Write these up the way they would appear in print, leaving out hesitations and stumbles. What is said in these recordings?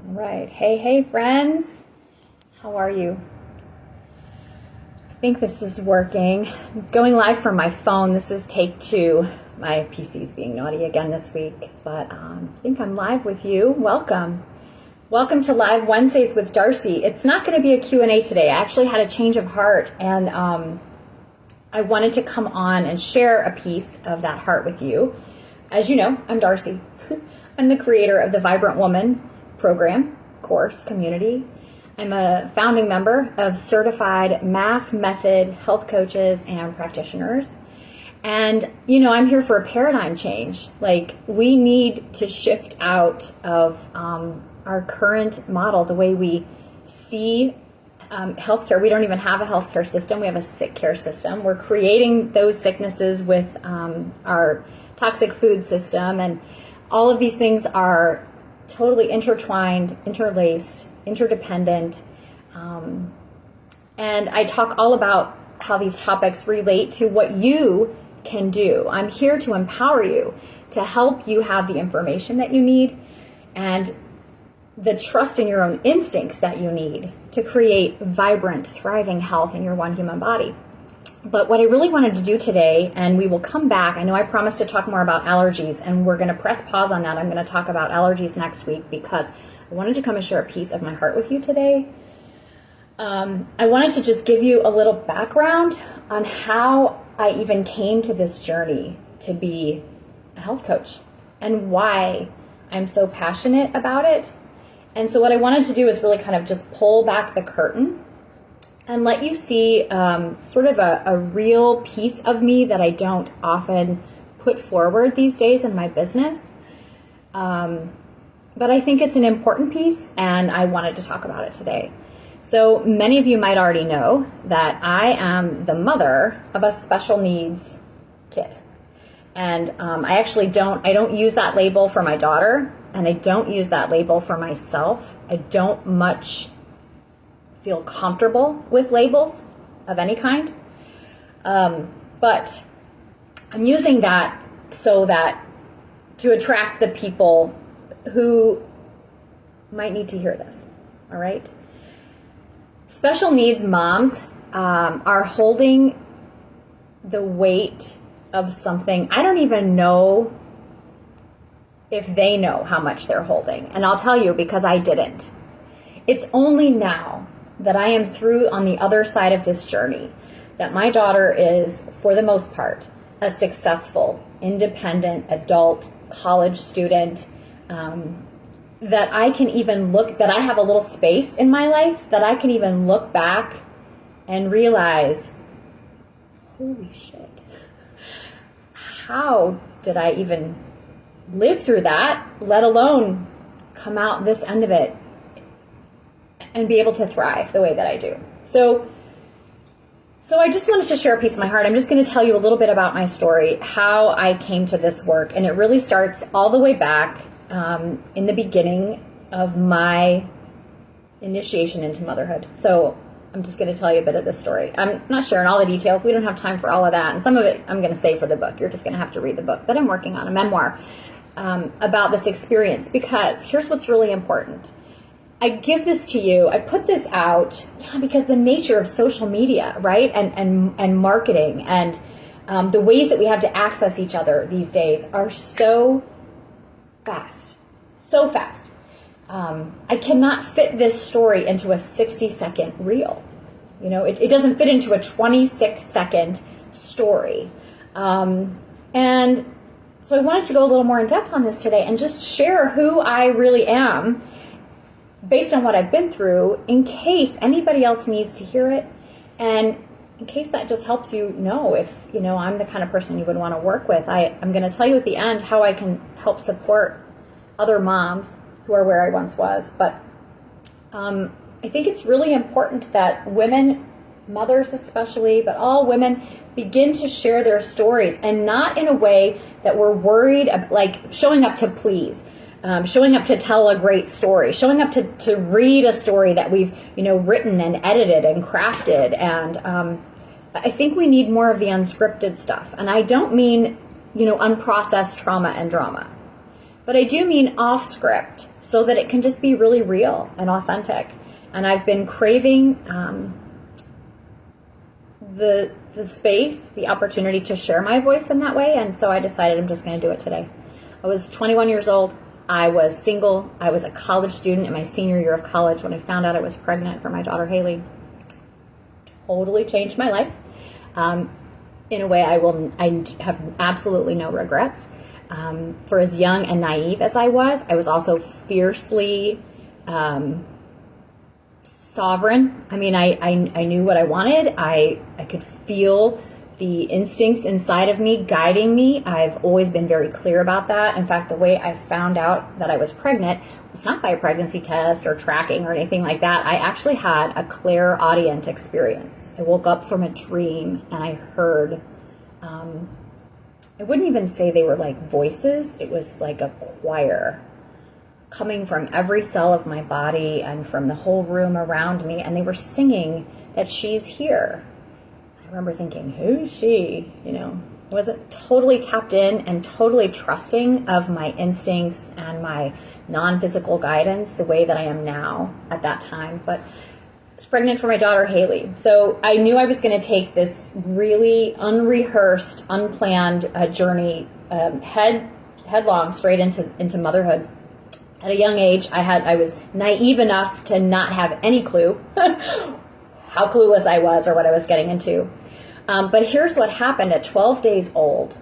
All right. Hey, friends. How are you? I think this is working. I'm going live from my phone. This is take 2. My PC's being naughty again this week, but I think I'm live with you. Welcome. Welcome to Live Wednesdays with Darci. It's not going to be a Q&A today. I actually had a change of heart, and I wanted to come on and share a piece of that heart with you. As you know, I'm Darci. I'm the creator of the Vibrant Woman program, course, community. I'm a founding member of certified math method health coaches and practitioners. And, I'm here for a paradigm change. Like, we need to shift out of our current model, the way we see healthcare. We don't even have a healthcare system. We have a sick care system. We're creating those sicknesses with our toxic food system. And all of these things are totally intertwined, interlaced, interdependent. And I talk all about how these topics relate to what you can do. I'm here to empower you, to help you have the information that you need and the trust in your own instincts that you need to create vibrant, thriving health in your one human body. But what I really wanted to do today, and we will come back, I know I promised to talk more about allergies, and we're going to press pause on that. I'm going to talk about allergies next week because I wanted to come and share a piece of my heart with you today. I wanted to just give you a little background on how I even came to this journey to be a health coach and why I'm so passionate about it. And so what I wanted to do is really kind of just pull back the curtain and let you see sort of a real piece of me that I don't often put forward these days in my business. But I think it's an important piece, and I wanted to talk about it today. So many of you might already know that I am the mother of a special needs kid. And I don't use that label for my daughter, and I don't use that label for myself. I don't much feel comfortable with labels of any kind. But I'm using that so that to attract the people who might need to hear this, all right? Special needs moms are holding the weight of something. I don't even know if they know how much they're holding. And I'll tell you, because I didn't. It's only now that I am through on the other side of this journey that my daughter is, for the most part, a successful, independent, adult, college student, that I can even that I have a little space in my life that I can even look back and realize, holy shit, how did I even live through that, let alone come out this end of it and be able to thrive the way that I do. So I just wanted to share a piece of my heart. I'm just going to tell you a little bit about my story, how I came to this work. And it really starts all the way back in the beginning of my initiation into motherhood. So I'm just going to tell you a bit of this story. I'm not sharing all the details. We don't have time for all of that. And some of it I'm going to save for the book. You're just going to have to read the book that I'm working on, a memoir about this experience. Because here's what's really important. I give this to you, I put this out, because the nature of social media, right, and marketing and the ways that we have to access each other these days are so fast. I cannot fit this story into a 60-second reel. It doesn't fit into a 26-second story. And so I wanted to go a little more in depth on this today and just share who I really am based on what I've been through, in case anybody else needs to hear it, and in case that just helps you know if, I'm the kind of person you would want to work with. I'm going to tell you at the end how I can help support other moms who are where I once was. But I think it's really important that women, mothers especially, but all women, begin to share their stories, and not in a way that we're worried, like showing up to please. Showing up to tell a great story, showing up to read a story that we've, written and edited and crafted. And I think we need more of the unscripted stuff. And I don't mean, unprocessed trauma and drama, but I do mean off script so that it can just be really real and authentic. And I've been craving the space, the opportunity to share my voice in that way. And so I decided I'm just going to do it today. I was 21 years old. I was single. I was a college student in my senior year of college when I found out I was pregnant for my daughter, Haley. Totally changed my life. In a way I have absolutely no regrets. For as young and naive as I was also fiercely sovereign. I mean, I knew what I wanted. I could feel the instincts inside of me guiding me. I've always been very clear about that. In fact, the way I found out that I was pregnant was not by a pregnancy test or tracking or anything like that. I actually had a clairaudient experience. I woke up from a dream and I heard, I wouldn't even say they were like voices. It was like a choir coming from every cell of my body and from the whole room around me. And they were singing that she's here. I remember thinking, who's she? You know, I wasn't totally tapped in and totally trusting of my instincts and my non-physical guidance the way that I am now at that time. But I was pregnant for my daughter, Haley. So I knew I was going to take this really unrehearsed, unplanned journey headlong straight into motherhood. At a young age, I was naive enough to not have any clue how clueless I was or what I was getting into. But here's what happened. At 12 days old,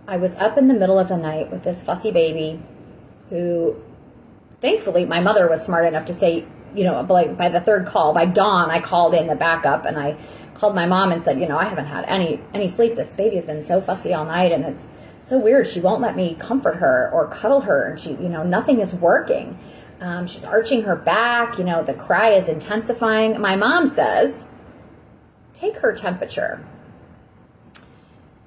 I was up in the middle of the night with this fussy baby who, thankfully, my mother was smart enough to say, you know, like by the third call, by dawn, I called in the backup and I called my mom and said, you know, I haven't had any sleep. This baby has been so fussy all night and it's so weird. She won't let me comfort her or cuddle her. And she's, you know, nothing is working. She's arching her back. You know, the cry is intensifying. My mom says, take her temperature.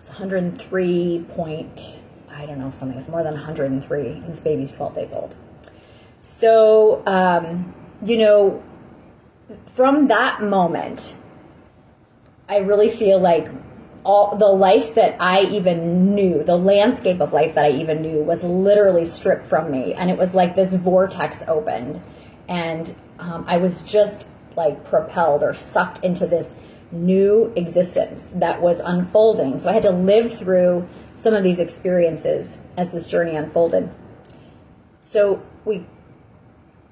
It's 103 point, I don't know, something. It's more than 103. And this baby's 12 days old. So, you know, from that moment, I really feel like all the life that I even knew, the landscape of life that I even knew was literally stripped from me. And it was like this vortex opened and I was just like propelled or sucked into this new existence that was unfolding. So I had to live through some of these experiences as this journey unfolded. So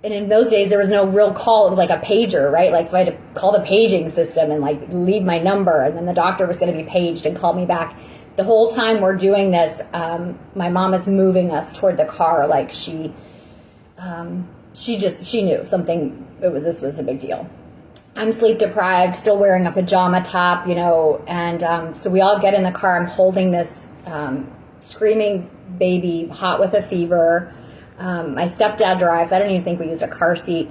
and in those days, there was no real call. It was like a pager, right? Like, so I had to call the paging system and like leave my number. And then the doctor was going to be paged and call me back. The whole time we're doing this, my mom is moving us toward the car. Like she knew something, this was a big deal. I'm sleep deprived, still wearing a pajama top, you know. And so we all get in the car. I'm holding this screaming baby, hot with a fever. My stepdad drives. I don't even think we used a car seat.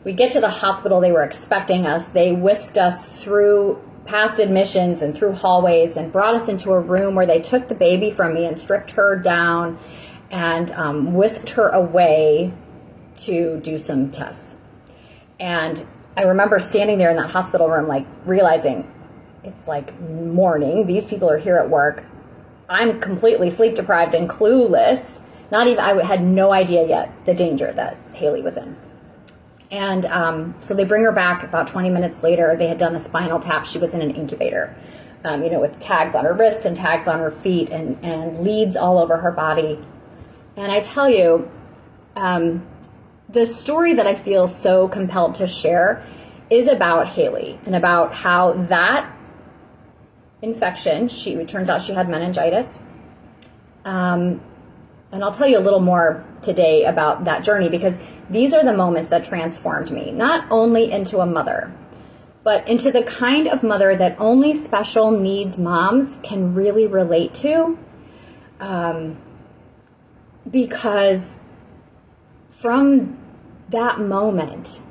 We get to the hospital. They were expecting us. They whisked us through past admissions and through hallways and brought us into a room where they took the baby from me and stripped her down and whisked her away to do some tests. And I remember standing there in that hospital room, like realizing it's like morning. These people are here at work. I'm completely sleep deprived and clueless. I had no idea yet the danger that Haley was in. And so they bring her back about 20 minutes later. They had done a spinal tap. She was in an incubator, you know, with tags on her wrist and tags on her feet and leads all over her body. And I tell you, the story that I feel so compelled to share is about Haley and about how that infection, it turns out she had meningitis. And I'll tell you a little more today about that journey because these are the moments that transformed me, not only into a mother, but into the kind of mother that only special needs moms can really relate to. Because from that moment,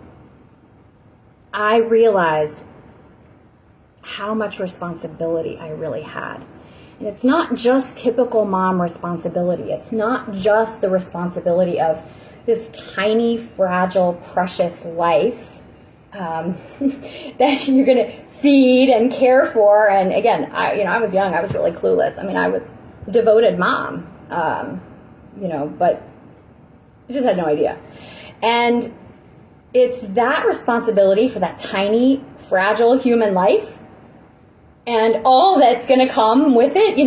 I realized how much responsibility I really had. And it's not just typical mom responsibility. It's not just the responsibility of this tiny, fragile, precious life that you're going to feed and care for. And again, I was young. I was really clueless. I mean, I was devoted mom, but I just had no idea. And it's that responsibility for that tiny, fragile human life and all that's going to come with it.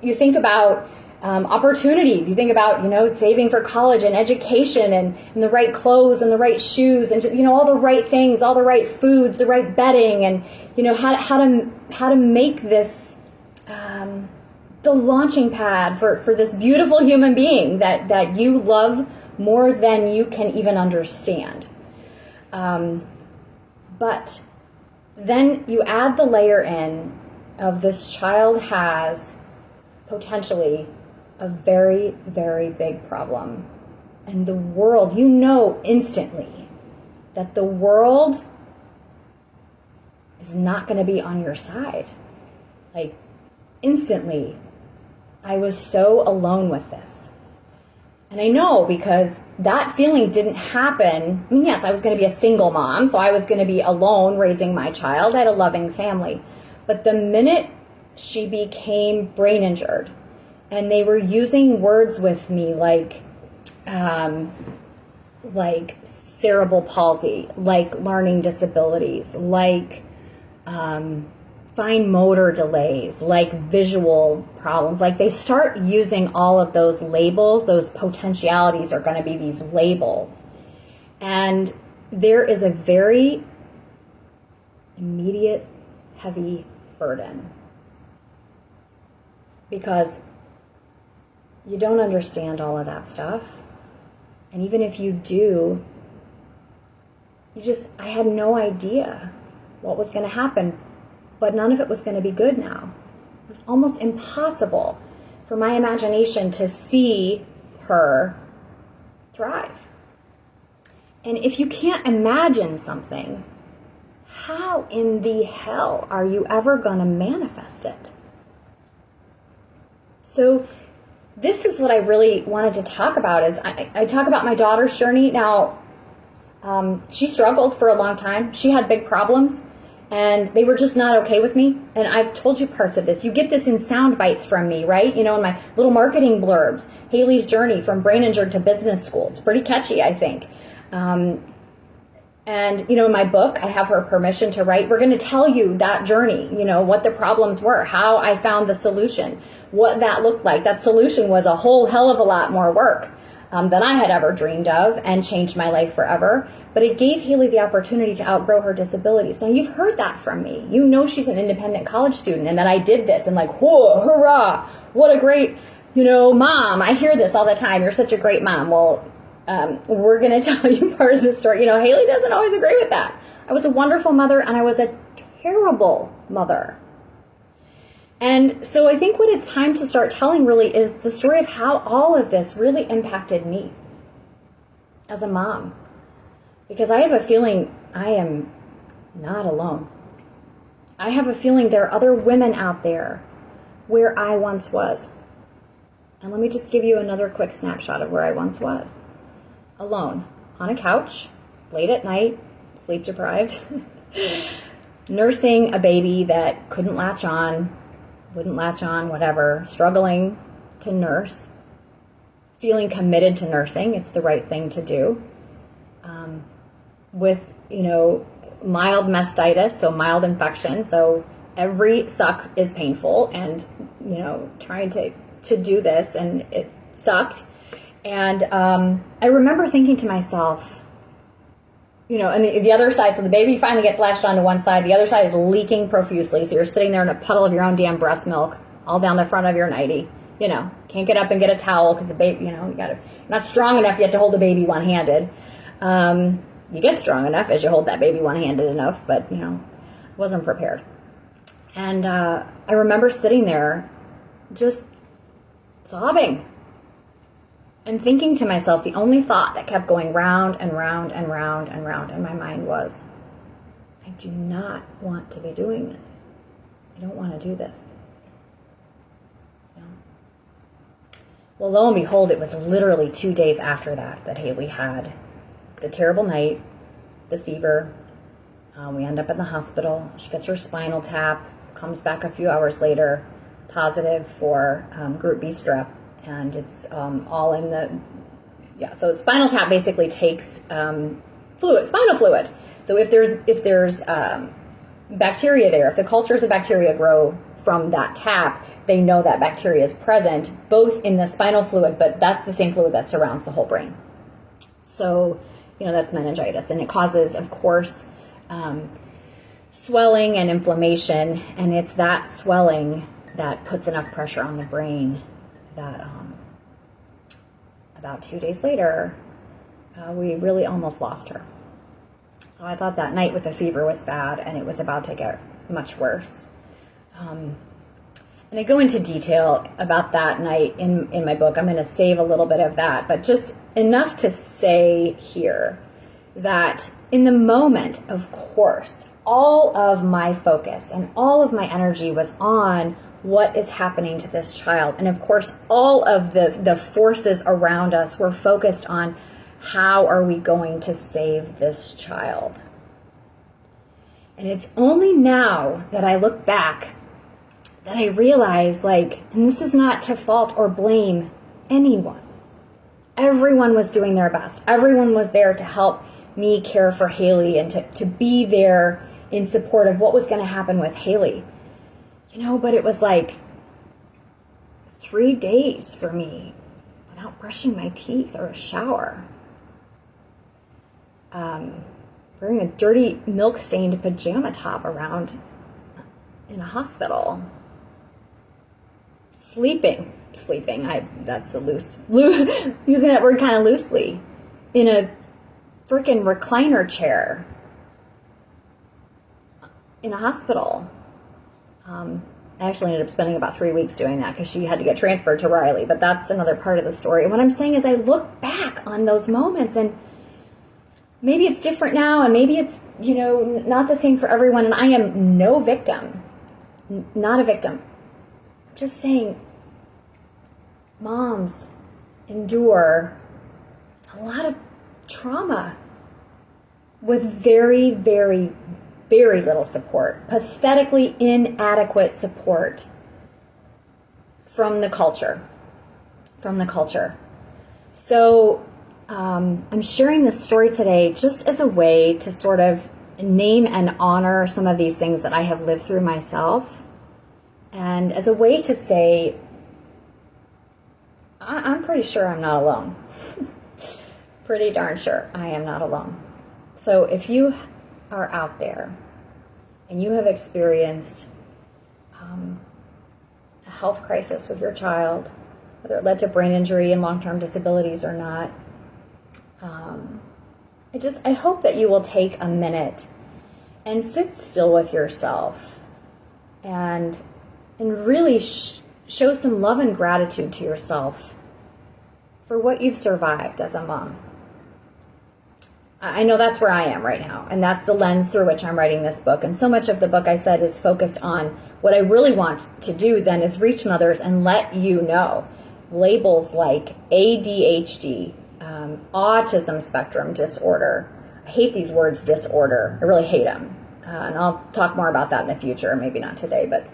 You think about opportunities. You think about, saving for college and education and the right clothes and the right shoes and, all the right things, all the right foods, the right bedding, and, how to make this the launching pad for this beautiful human being that you love more than you can even understand. But then you add the layer in of this child has potentially a very, very big problem. And the world, instantly that the world is not going to be on your side. Like, instantly, I was so alone with this. And I know because that feeling didn't happen. I mean, yes, I was going to be a single mom, so I was going to be alone raising my child. I had a loving family. But the minute she became brain injured, and they were using words with me like cerebral palsy, like learning disabilities, like fine motor delays, like visual problems. Like they start using all of those labels. Those potentialities are going to be these labels. And there is a very immediate, heavy burden. Because you don't understand all of that stuff. And even if you do, I had no idea what was going to happen. But none of it was going to be good now. It was almost impossible for my imagination to see her thrive. And if you can't imagine something, how in the hell are you ever going to manifest it? So this is what I really wanted to talk about. Is I talk about my daughter's journey. Now, she struggled for a long time. She had big problems. And they were just not okay with me. And I've told you parts of this. You get this in sound bites from me, right? In my little marketing blurbs. Haley's journey from brain injured to business school. It's pretty catchy, I think. And, in my book, I have her permission to write. We're going to tell you that journey, what the problems were, how I found the solution, what that looked like. That solution was a whole hell of a lot more work than I had ever dreamed of and changed my life forever. But it gave Haley the opportunity to outgrow her disabilities. Now, you've heard that from me. She's an independent college student and that I did this and whoa, hurrah, what a great, mom. I hear this all the time. You're such a great mom. Well, we're going to tell you part of the story. Haley doesn't always agree with that. I was a wonderful mother and I was a terrible mother. And so I think what it's time to start telling really is the story of how all of this really impacted me as a mom. Because I have a feeling I am not alone. I have a feeling there are other women out there where I once was. And let me just give you another quick snapshot of where I once was. Alone, on a couch, late at night, sleep deprived, nursing a baby that couldn't latch on, wouldn't latch on, whatever, struggling to nurse, feeling committed to nursing. It's the right thing to do. With, mild mastitis, so mild infection. So every suck is painful and, trying to do this and it sucked. And I remember thinking to myself, and the other side, so the baby finally gets latched onto one side, the other side is leaking profusely. So you're sitting there in a puddle of your own damn breast milk all down the front of your nightie. Can't get up and get a towel because the baby, not strong enough yet to hold the baby one-handed. You get strong enough as you hold that baby one-handed enough, but, wasn't prepared. And I remember sitting there just sobbing and thinking to myself, the only thought that kept going round and round and round and round in my mind was, I do not want to be doing this. I don't want to do this. Well, lo and behold, it was literally 2 days after that Haley had the terrible night, the fever. We end up in the hospital. She gets her spinal tap, comes back a few hours later, positive for group B strep. And it's all in yeah, so spinal tap basically takes spinal fluid. So if there's bacteria there, if the cultures of bacteria grow from that tap, they know that bacteria is present both in the spinal fluid, but that's the same fluid that surrounds the whole brain. So, that's meningitis, and it causes, of course, swelling and inflammation, and it's that swelling that puts enough pressure on the brain that about 2 days later, we really almost lost her. So I thought that night with the fever was bad, and it was about to get much worse. And I go into detail about that night in my book. I'm going to save a little bit of that, but just enough to say here that in the moment, of course, all of my focus and all of my energy was on what is happening to this child. And of course, all of the forces around us were focused on how are we going to save this child. And it's only now that I look back that I realize, and this is not to fault or blame anyone. Everyone was doing their best. Everyone was there to help me care for Haley and to be there in support of what was going to happen with Haley. But it was 3 days for me without brushing my teeth or a shower. Wearing a dirty milk-stained pajama top around in a hospital. Sleeping, that's a using that word kind of loosely, in a freaking recliner chair in a hospital. I actually ended up spending about 3 weeks doing that because she had to get transferred to Riley, but that's another part of the story. And what I'm saying is I look back on those moments, and maybe it's different now, and maybe it's, not the same for everyone, and I am no victim, not a victim. I'm just saying moms endure a lot of trauma with very, very, very little support, pathetically inadequate support from the culture. So I'm sharing this story today just as a way to sort of name and honor some of these things that I have lived through myself, and as a way to say, I'm pretty sure I'm not alone. Pretty darn sure I am not alone. So if you are out there and you have experienced a health crisis with your child, whether it led to brain injury and long-term disabilities or not, I hope that you will take a minute and sit still with yourself and really show some love and gratitude to yourself for what you've survived as a mom. I know that's where I am right now, and that's the lens through which I'm writing this book. And so much of the book, I said, is focused on what I really want to do then is reach mothers and let you know labels like ADHD, autism spectrum disorder. I hate these words, disorder. I really hate them. And I'll talk more about that in the future, maybe not today, but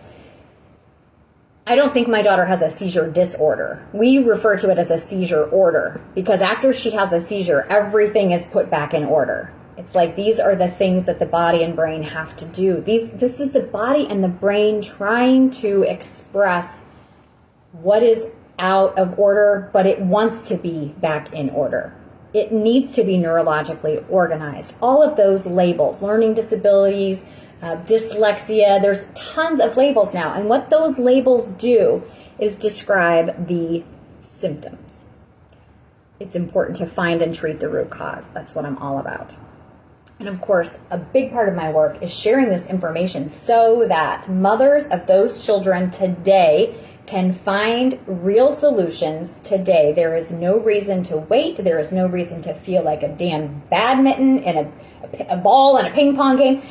I don't think my daughter has a seizure disorder. We refer to it as a seizure order because after she has a seizure, everything is put back in order. It's like these are the things that the body and brain have to do. This is the body and the brain trying to express what is out of order, but it wants to be back in order. It needs to be neurologically organized. All of those labels, learning disabilities, dyslexia, there's tons of labels now. And what those labels do is describe the symptoms. It's important to find and treat the root cause. That's what I'm all about. And of course, a big part of my work is sharing this information so that mothers of those children today can find real solutions today. There is no reason to wait. There is no reason to feel like a damn badminton and a ball in a ping pong game,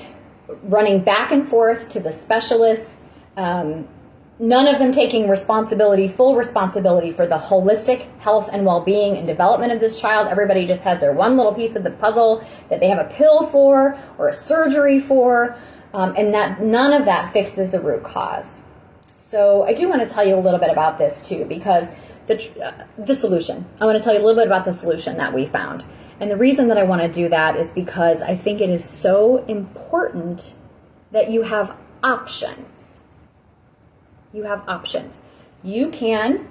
running back and forth to the specialists, none of them taking full responsibility for the holistic health and well-being and development of this child. Everybody just has their one little piece of the puzzle that they have a pill for or a surgery for, and that none of that fixes the root cause. So I do want to tell you a little bit about this too, because the solution. I want to tell you a little bit about the solution that we found. And the reason that I want to do that is because I think it is so important that you have options. You have options. You can,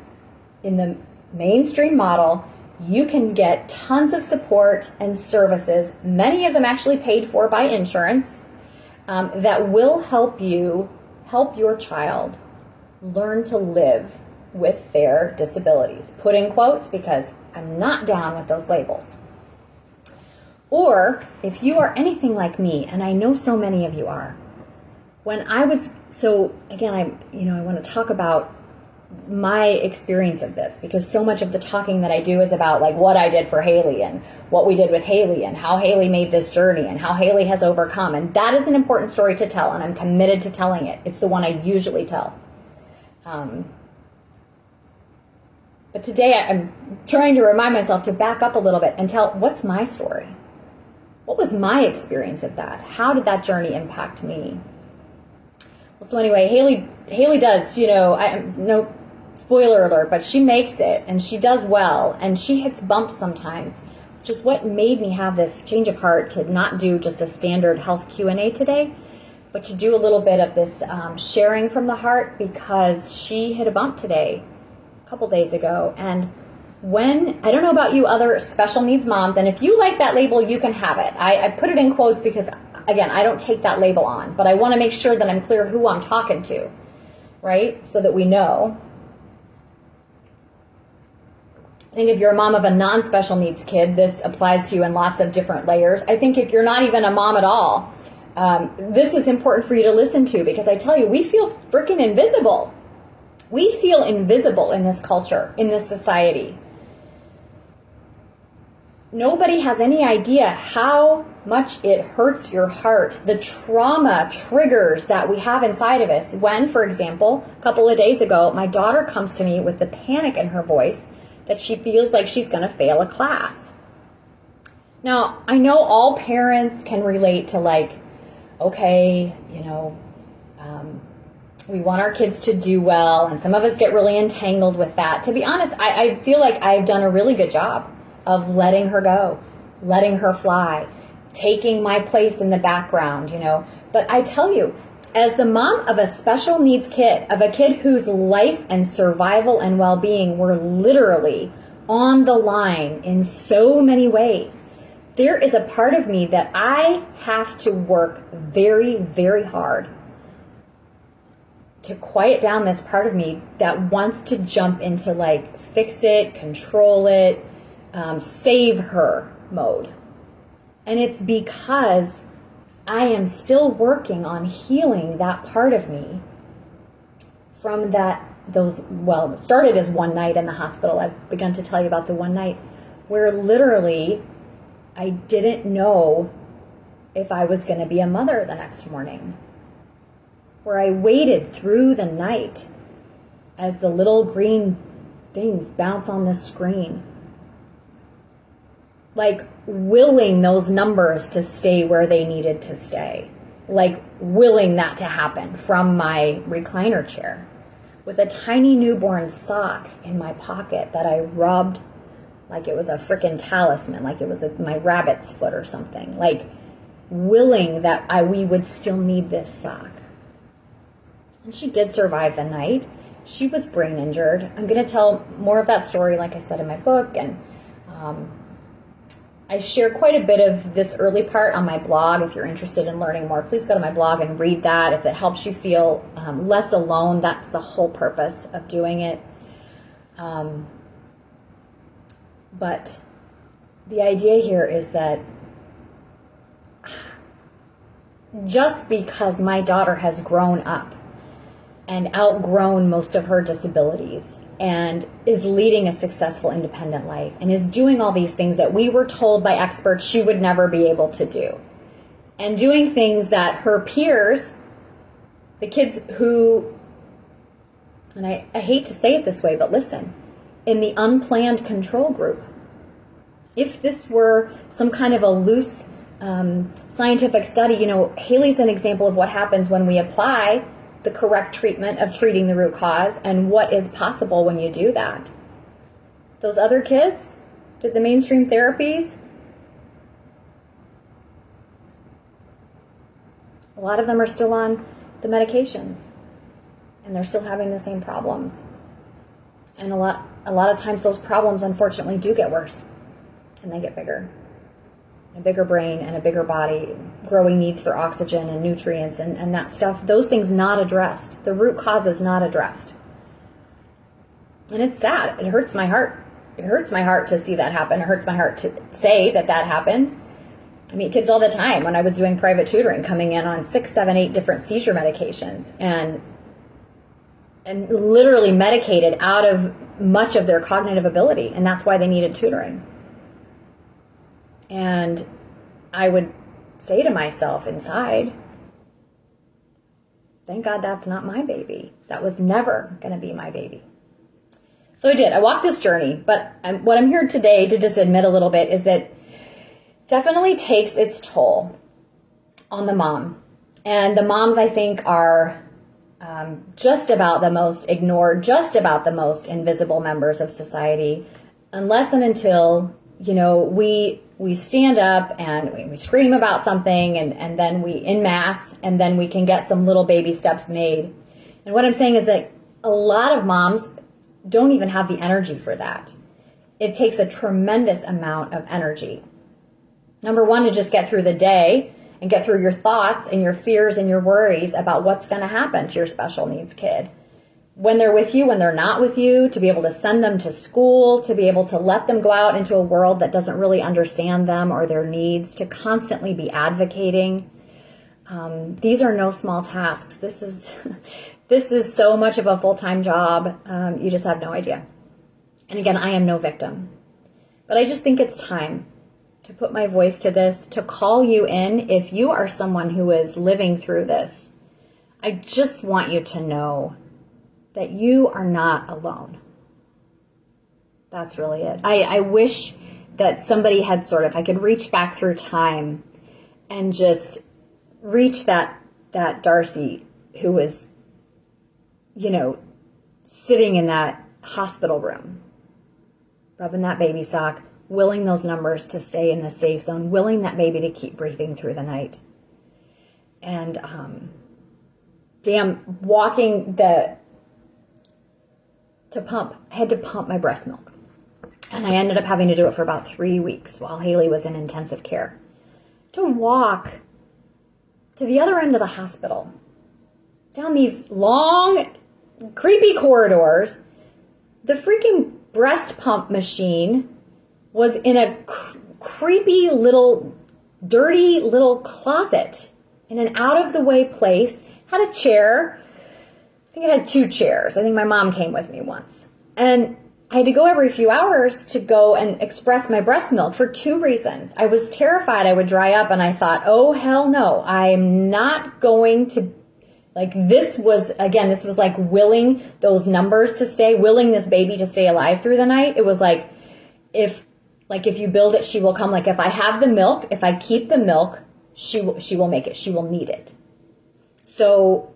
in the mainstream model, you can get tons of support and services, many of them actually paid for by insurance, that will help your child learn to live with their disabilities. Put in quotes because I'm not down with those labels. Or if you are anything like me, and I know so many of you are, I want to talk about my experience of this, because so much of the talking that I do is about like what I did for Haley and what we did with Haley and how Haley made this journey and how Haley has overcome. And that is an important story to tell, and I'm committed to telling it. It's the one I usually tell. But today I'm trying to remind myself to back up a little bit and tell what's my story. What was my experience of that? How did that journey impact me? Well, so anyway, Haley does, no spoiler alert, but she makes it and she does well, and she hits bumps sometimes, which is what made me have this change of heart to not do just a standard health Q&A today, but to do a little bit of this sharing from the heart, because she hit a bump today, a couple days ago. And I don't know about you other special needs moms, and if you like that label, you can have it. I put it in quotes because, again, I don't take that label on, but I want to make sure that I'm clear who I'm talking to, right? So that we know. I think if you're a mom of a non-special needs kid, this applies to you in lots of different layers. I think if you're not even a mom at all, this is important for you to listen to, because I tell you, we feel freaking invisible. We feel invisible in this culture, in this society. Nobody has any idea how much it hurts your heart, the trauma triggers that we have inside of us. When, for example, a couple of days ago, my daughter comes to me with the panic in her voice that she feels like she's going to fail a class. Now, I know all parents can relate to okay, we want our kids to do well, and some of us get really entangled with that. To be honest, I feel like I've done a really good job of letting her go, letting her fly, taking my place in the background, But I tell you, as the mom of a special needs kid, of a kid whose life and survival and well-being were literally on the line in so many ways, there is a part of me that I have to work very, very hard to quiet down this part of me that wants to jump into fix it, control it, save her mode. And it's because I am still working on healing that part of me from it started as one night in the hospital. I've begun to tell you about the one night where literally I didn't know if I was going to be a mother the next morning, where I waited through the night as the little green things bounce on the screen, willing those numbers to stay where they needed to stay, willing that to happen from my recliner chair, with a tiny newborn sock in my pocket that I rubbed like it was a frickin' talisman, like it was my rabbit's foot or something, willing that we would still need this sock. And she did survive the night. She was brain injured. I'm going to tell more of that story, like I said, in my book, and I share quite a bit of this early part on my blog. If you're interested in learning more, please go to my blog and read that. If it helps you feel less alone, that's the whole purpose of doing it. But the idea here is that just because my daughter has grown up and outgrown most of her disabilities and is leading a successful independent life and is doing all these things that we were told by experts she would never be able to do, and doing things that her peers, the kids who, and I hate to say it this way, but listen, in the unplanned control group, if this were some kind of a loose scientific study, Haley's an example of what happens when we apply the correct treatment of treating the root cause and what is possible when you do that. Those other kids did the mainstream therapies. A lot of them are still on the medications, and they're still having the same problems. And a lot of times those problems, unfortunately, do get worse, and they get bigger. A bigger brain and a bigger body, growing needs for oxygen and nutrients and that stuff, those things not addressed. The root cause is not addressed. And it's sad. It hurts my heart. It hurts my heart to see that happen. It hurts my heart to say that happens. I meet kids all the time when I was doing private tutoring, coming in on 6, 7, 8 different seizure medications and literally medicated out of much of their cognitive ability. And that's why they needed tutoring. And I would say to myself inside, thank God that's not my baby. That was never going to be my baby. So I did. I walked this journey. But what I'm here today to just admit a little bit is that definitely takes its toll on the mom. And the moms, I think, are just about the most ignored, just about the most invisible members of society, unless and until, we stand up and we scream about something and then we en masse and then we can get some little baby steps made. And what I'm saying is that a lot of moms don't even have the energy for that. It takes a tremendous amount of energy. Number one, to just get through the day and get through your thoughts and your fears and your worries about what's going to happen to your special needs kid. When they're with you, when they're not with you, to be able to send them to school, to be able to let them go out into a world that doesn't really understand them or their needs, to constantly be advocating. These are no small tasks. This is so much of a full-time job. You just have no idea. And again, I am no victim. But I just think it's time to put my voice to this, to call you in if you are someone who is living through this. I just want you to know that you are not alone. That's really it. I wish that somebody had I could reach back through time and just reach that Darci who was, sitting in that hospital room, rubbing that baby sock, willing those numbers to stay in the safe zone, willing that baby to keep breathing through the night. And walking I had to pump my breast milk. And I ended up having to do it for about 3 weeks while Haley was in intensive care. To walk to the other end of the hospital, down these long, creepy corridors, the freaking breast pump machine was in a creepy little, dirty little closet in an out-of-the-way place, had a chair. I think I had 2 chairs. I think my mom came with me once. And I had to go every few hours to go and express my breast milk for 2 reasons. I was terrified I would dry up, and I thought, oh, hell no. I'm not going to, this was like willing those numbers to stay, willing this baby to stay alive through the night. It was like, if you build it, she will come. If I have the milk, if I keep the milk, she will make it. She will need it. So,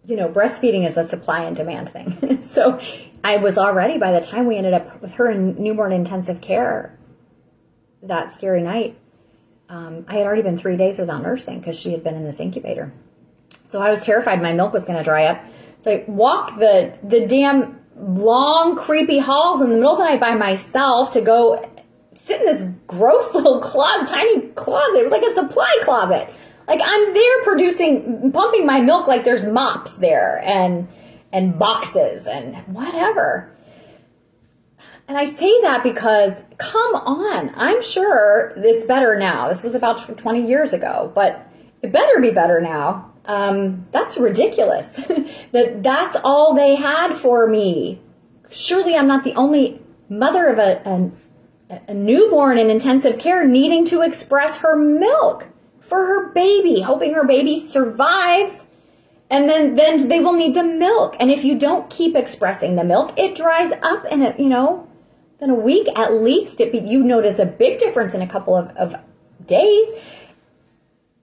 breastfeeding is a supply and demand thing. So I was already, by the time we ended up with her in newborn intensive care that scary night, I had already been 3 days without nursing because she had been in this incubator. So I was terrified my milk was going to dry up. So I walked the damn long, creepy halls in the middle of the night by myself to go sit in this gross little tiny closet. It was like a supply closet. I'm there pumping my milk like there's mops there and boxes and whatever. And I say that because, come on, I'm sure it's better now. This was about 20 years ago, but it better be better now. That's ridiculous. That's all they had for me. Surely I'm not the only mother of a newborn in intensive care needing to express her milk for her baby, hoping her baby survives, and then they will need the milk. And if you don't keep expressing the milk, it dries up in then a week at least. You notice a big difference in a couple of days.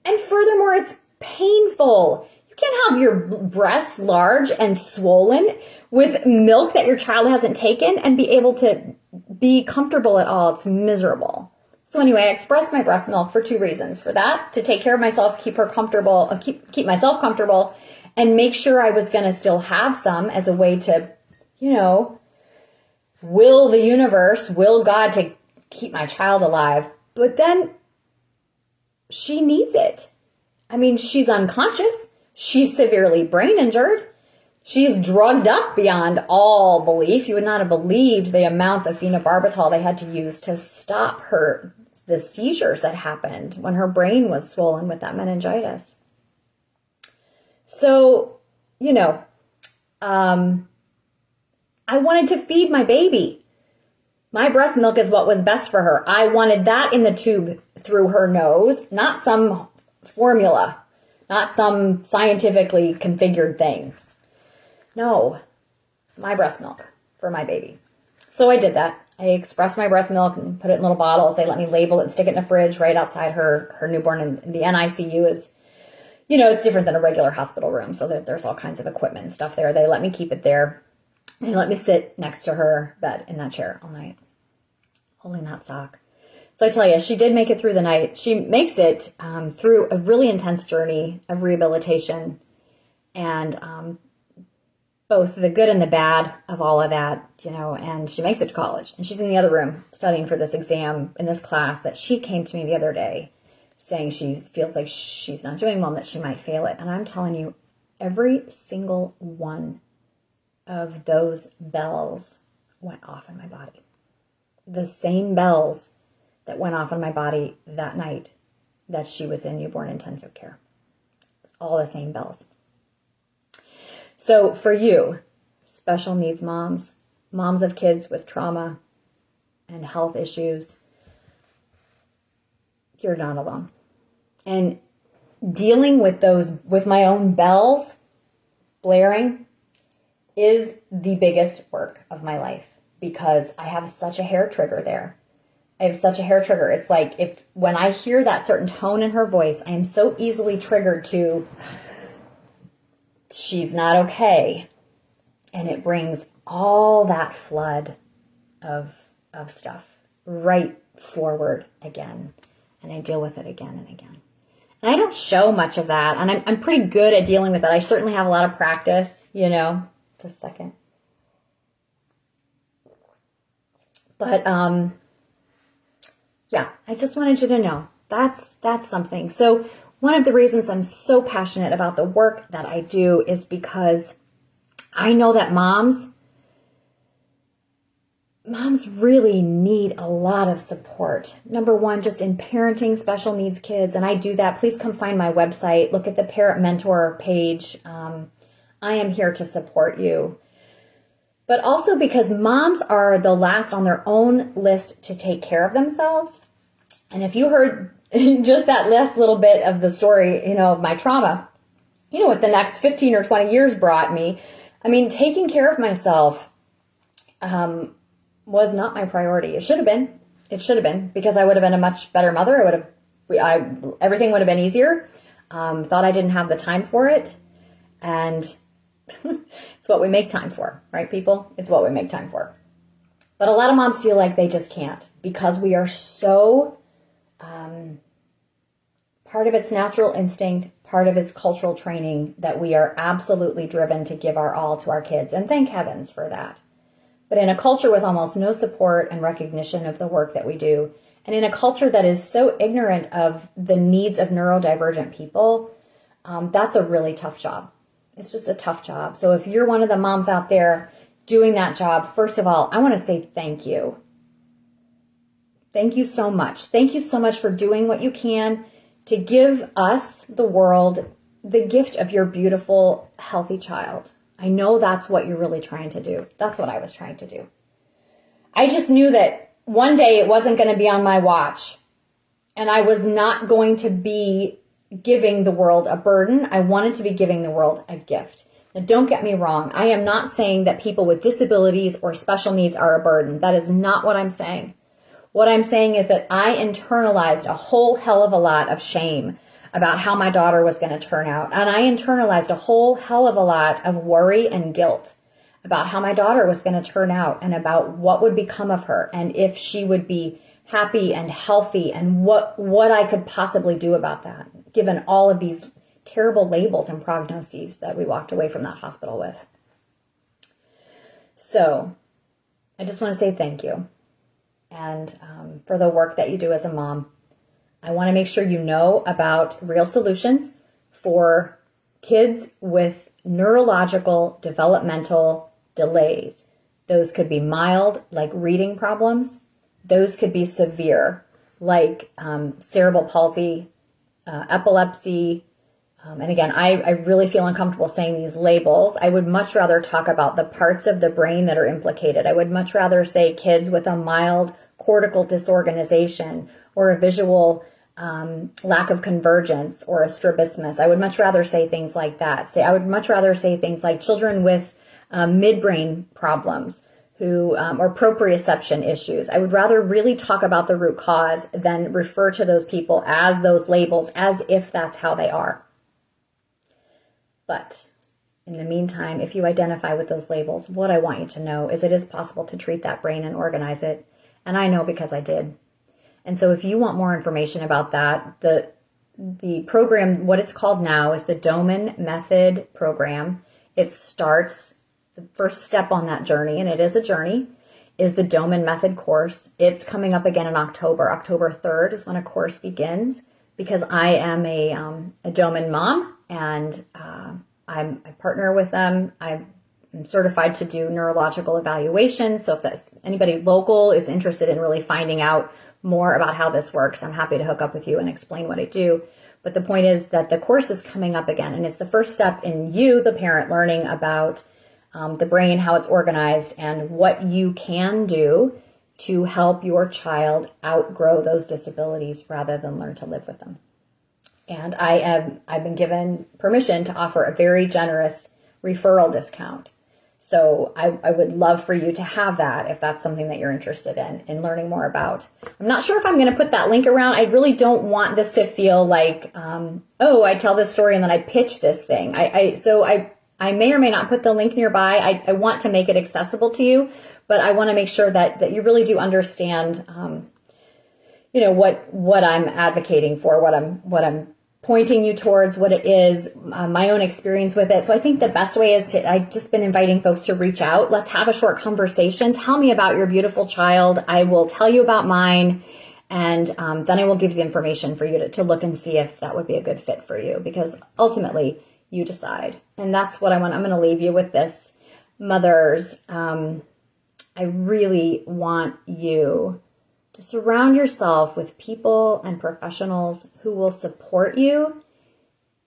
And furthermore, it's painful. You can't have your breasts large and swollen with milk that your child hasn't taken and be able to be comfortable at all. It's miserable. So anyway, I expressed my breast milk for 2 reasons. For that, to take care of myself, keep her comfortable, keep myself comfortable, and make sure I was going to still have some as a way to, will the universe, will God to keep my child alive. But then she needs it. I mean, she's unconscious. She's severely brain injured. She's drugged up beyond all belief. You would not have believed the amounts of phenobarbital they had to use to stop the seizures that happened when her brain was swollen with that meningitis. So, I wanted to feed my baby. My breast milk is what was best for her. I wanted that in the tube through her nose, not some formula, not some scientifically configured thing. No, my breast milk for my baby. So I did that. I expressed my breast milk and put it in little bottles. They let me label it and stick it in a fridge right outside her newborn. And the NICU is, it's different than a regular hospital room. So there's all kinds of equipment and stuff there. They let me keep it there. They let me sit next to her bed in that chair all night, holding that sock. So I tell you, she did make it through the night. She makes it through a really intense journey of rehabilitation and both the good and the bad of all of that, and she makes it to college. And she's in the other room studying for this exam in this class that she came to me the other day saying she feels like she's not doing well, that she might fail it. And I'm telling you, every single one of those bells went off in my body. The same bells that went off in my body that night that she was in newborn intensive care. All the same bells. So for you, special needs moms, moms of kids with trauma and health issues, you're not alone. And dealing with with my own bells blaring is the biggest work of my life because I have such a hair trigger there. I have such a hair trigger. It's like when I hear that certain tone in her voice, I am so easily triggered to, she's not okay. And it brings all that flood of stuff right forward again. And I deal with it again and again. And I don't show much of that. And I'm pretty good at dealing with it. I certainly have a lot of practice, Just a second. But, yeah, I just wanted you to know that's something. So one of the reasons I'm so passionate about the work that I do is because I know that moms really need a lot of support. Number one, just in parenting special needs kids. And I do that. Please come find my website. Look at the Parent Mentor page. I am here to support you. But also because moms are the last on their own list to take care of themselves. And if you heard just that last little bit of the story, of my trauma, what the next 15 or 20 years brought me, taking care of myself was not my priority. It should have been. It should have been because I would have been a much better mother. Everything would have been easier. Thought I didn't have the time for it. And it's what we make time for, right, people? It's what we make time for. But a lot of moms feel like they just can't because we are so, part of it's natural instinct, part of it's cultural training that we are absolutely driven to give our all to our kids. And thank heavens for that. But in a culture with almost no support and recognition of the work that we do, and in a culture that is so ignorant of the needs of neurodivergent people, that's a really tough job. It's just a tough job. So if you're one of the moms out there doing that job, first of all, I want to say thank you. Thank you so much. Thank you so much for doing what you can to give us, the world, the gift of your beautiful, healthy child. I know that's what you're really trying to do. That's what I was trying to do. I just knew that one day it wasn't going to be on my watch and I was not going to be giving the world a burden. I wanted to be giving the world a gift. Now, don't get me wrong. I am not saying that people with disabilities or special needs are a burden. That is not what I'm saying. What I'm saying is that I internalized a whole hell of a lot of shame about how my daughter was going to turn out. And I internalized a whole hell of a lot of worry and guilt about how my daughter was going to turn out and about what would become of her and if she would be happy and healthy and what I could possibly do about that, given all of these terrible labels and prognoses that we walked away from that hospital with. So I just want to say thank you. And for the work that you do as a mom. I want to make sure you know about real solutions for kids with neurological developmental delays. Those could be mild, like reading problems. Those could be severe, like cerebral palsy, epilepsy. And again, I really feel uncomfortable saying these labels. I would much rather talk about the parts of the brain that are implicated. I would much rather say kids with a mild cortical disorganization or a visual lack of convergence or a strabismus. I would much rather say things like that. I would much rather say things like children with midbrain problems or proprioception issues. I would rather really talk about the root cause than refer to those people as those labels as if that's how they are. But in the meantime, if you identify with those labels, what I want you to know is it is possible to treat that brain and organize it. And I know because I did. And so if you want more information about that, the program, what it's called now is the Doman Method Program. It starts, the first step on that journey, and it is a journey, is the Doman Method course. It's coming up again in October. October 3rd is when a course begins because I am a Doman mom and I partner with them. I'm certified to do neurological evaluation. So if that's anybody local is interested in really finding out more about how this works, I'm happy to hook up with you and explain what I do. But the point is that the course is coming up again, and it's the first step in you, the parent, learning about the brain, how it's organized, and what you can do to help your child outgrow those disabilities rather than learn to live with them. And I've been given permission to offer a very generous referral discount. So I would love for you to have that if that's something that you're interested in learning more about. I'm not sure if I'm going to put that link around. I really don't want this to feel like, I tell this story and then I pitch this thing. So I may or may not put the link nearby. I want to make it accessible to you, but I want to make sure that you really do understand, what I'm advocating for, what I'm pointing you towards, what it is, my own experience with it. So I think the best way is I've just been inviting folks to reach out. Let's have a short conversation. Tell me about your beautiful child. I will tell you about mine. And then I will give you the information for you to look and see if that would be a good fit for you, because ultimately you decide. And that's what I want. I'm going to leave you with this. Mothers, I really want you to surround yourself with people and professionals who will support you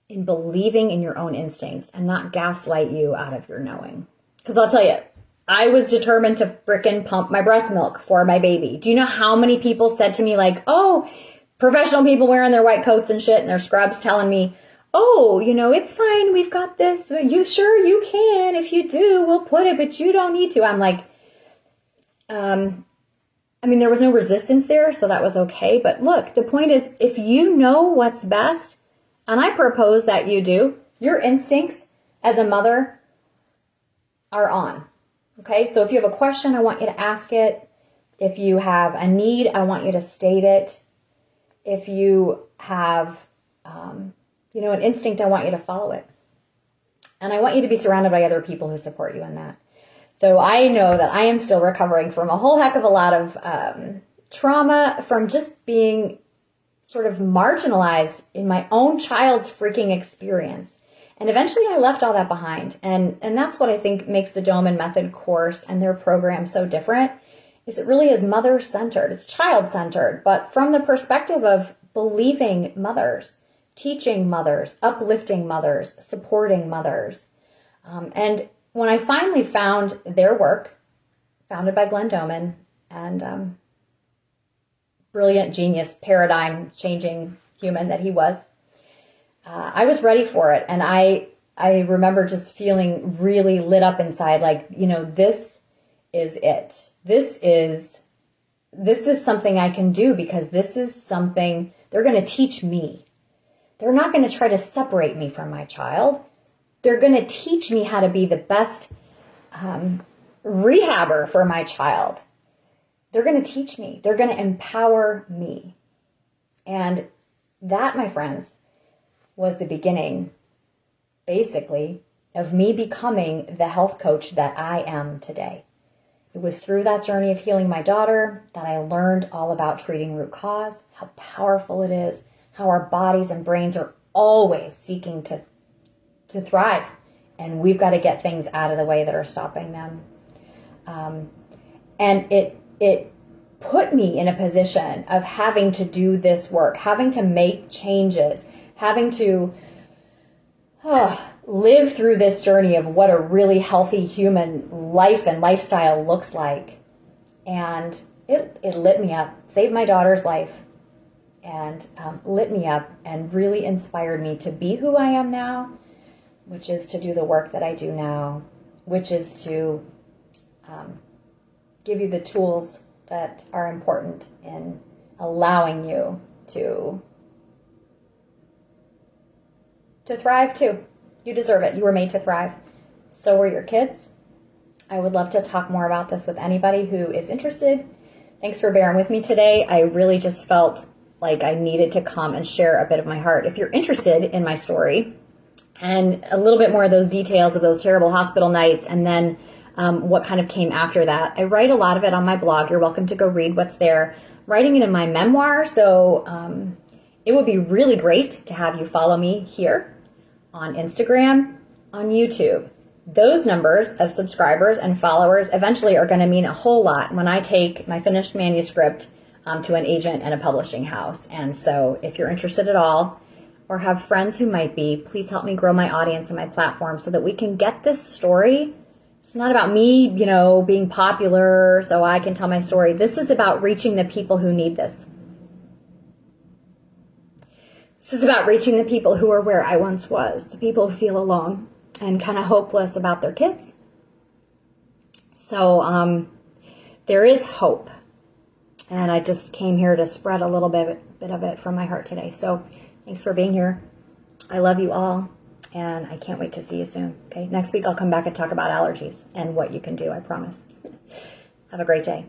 in believing in your own instincts and not gaslight you out of your knowing. Because I'll tell you, I was determined to frickin' pump my breast milk for my baby. Do you know how many people said to me like, professional people wearing their white coats and shit and their scrubs telling me, it's fine. We've got this. You sure you can. If you do, we'll put it, but you don't need to. I'm like, there was no resistance there, so that was okay. But look, the point is, if you know what's best, and I propose that you do, your instincts as a mother are on. Okay? So if you have a question, I want you to ask it. If you have a need, I want you to state it. If you have, an instinct, I want you to follow it. And I want you to be surrounded by other people who support you in that. So I know that I am still recovering from a whole heck of a lot of trauma from just being sort of marginalized in my own child's freaking experience. And eventually I left all that behind. And that's what I think makes the Doman Method course and their program so different, is it really is mother-centered. It's child-centered, but from the perspective of believing mothers, teaching mothers, uplifting mothers, supporting mothers. And when I finally found their work, founded by Glenn Doman, and brilliant genius, paradigm-changing human that he was, I was ready for it. And I remember just feeling really lit up inside, like, this is it. This is something I can do, because this is something they're going to teach me. They're not going to try to separate me from my child. They're going to teach me how to be the best rehabber for my child. They're going to teach me. They're going to empower me. And that, my friends, was the beginning, basically, of me becoming the health coach that I am today. It was through that journey of healing my daughter that I learned all about treating root cause, how powerful it is, how our bodies and brains are always seeking to thrive. And we've got to get things out of the way that are stopping them. And it put me in a position of having to do this work, having to make changes, having to live through this journey of what a really healthy human life and lifestyle looks like. And it lit me up, saved my daughter's life, and lit me up and really inspired me to be who I am now, which is to do the work that I do now, which is to give you the tools that are important in allowing you to thrive too. You deserve it. You were made to thrive. So were your kids. I would love to talk more about this with anybody who is interested. Thanks for bearing with me today. I really just felt like I needed to come and share a bit of my heart. If you're interested in my story and a little bit more of those details of those terrible hospital nights and then what kind of came after that, I write a lot of it on my blog. You're welcome to go read what's there. Writing it in my memoir, so it would be really great to have you follow me here on Instagram, on YouTube. Those numbers of subscribers and followers eventually are going to mean a whole lot when I take my finished manuscript to an agent and a publishing house. And so if you're interested at all or have friends who might be, please help me grow my audience and my platform so that we can get this story. It's not about me, being popular so I can tell my story. This is about reaching the people who need this. This is about reaching the people who are where I once was, the people who feel alone and kind of hopeless about their kids. So there is hope. And I just came here to spread a little bit of it from my heart today. So thanks for being here. I love you all. And I can't wait to see you soon. Okay, next week I'll come back and talk about allergies and what you can do, I promise. Have a great day.